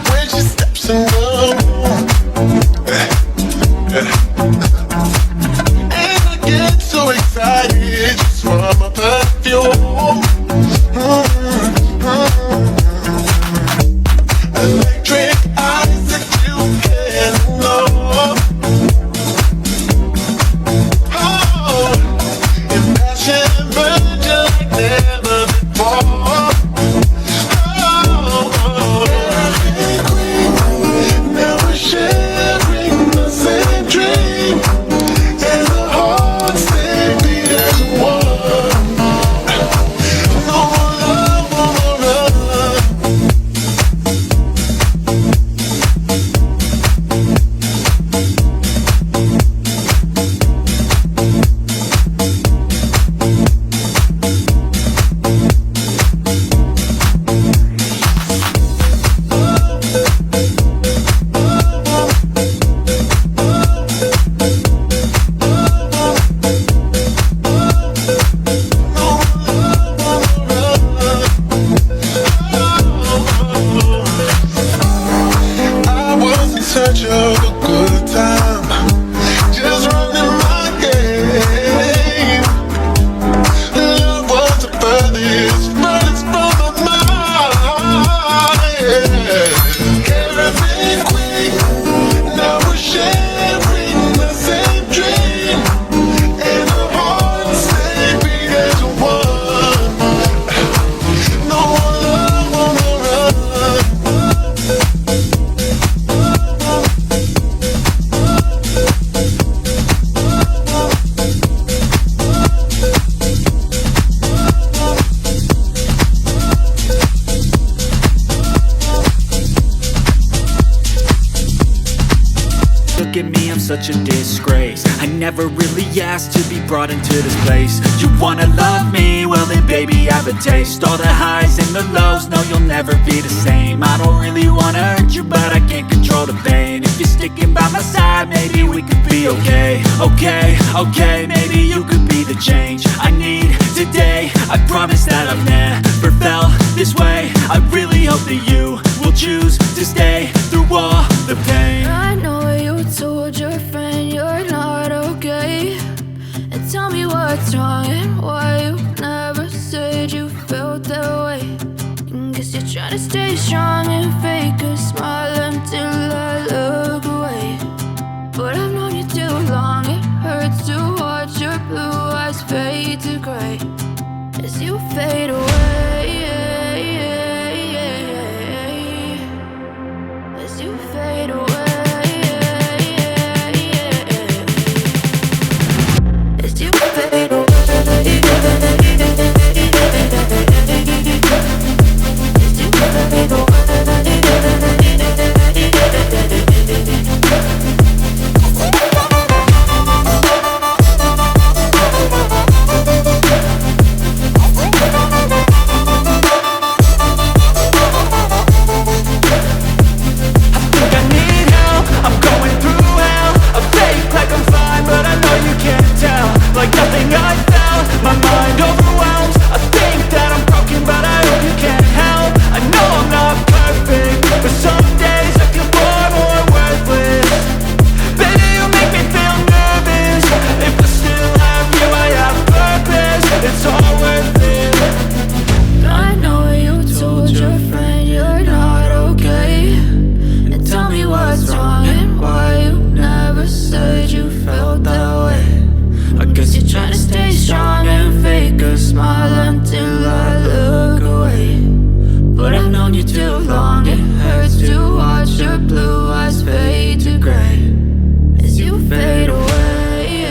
when she steps in the room. And I get so excited just from her perfume. Electric eyes that you can't know. Oh, impassioned virgin like never before. Oh, every queen, now we're sharing the same dream, and the hearts they beat as one. No more love, no more love. I was in search of a good time, just running my game. Love was the furthest from my mind. Caribbean queen, now we're sharing the same dream, and our hearts they beat as one. No more love, no more love. Look at me, I'm such a disgrace. I never really asked to be brought into this place. You wanna love me? Well then baby I have a taste. All the highs and the lows, no you'll never be the same. I don't really wanna hurt you but I can't control the pain. If you're sticking by my side, maybe we could be okay. Okay, maybe you could be the change I need today. I promise that I've never felt this way. I really hope that you will choose to stay through all the pain. I know you told your friend you're not okay, and tell me what's wrong and why you never said you felt that way. And guess you're trying to stay strong and fake a smile until I look away. But I've known you too long, it hurts to watch your blue eyes fade to gray as you fade away. As you fade away. As you fade away. As you fade away. Like nothing I felt, my mind overwhelmed. I think that I'm broken, but I hope you can't help. I know I'm not perfect, but some days I feel far more worthless. Baby, you make me feel nervous. If I still have you, I have purpose. It's all worth it. I know you told your friend you're not okay, and tell me what's wrong and why you never said you felt that way. I guess you're trying to stay strong and fake a smile until I look away. But I've known you too long, it hurts to watch your blue eyes fade to gray as you fade away.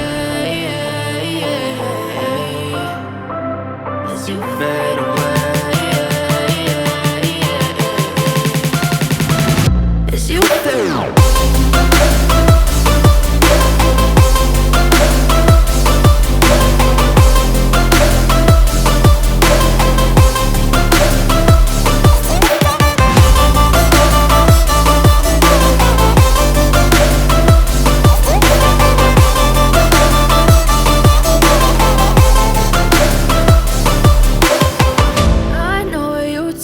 As you fade away. As you fade away.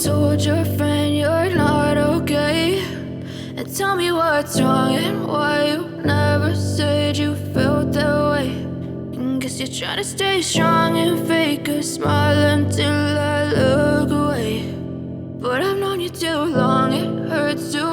Told your friend you're not okay, tell me what's wrong and why you never said you felt that way. And guess you're trying to stay strong and fake a smile until I look away. But I've known you too long, it hurts to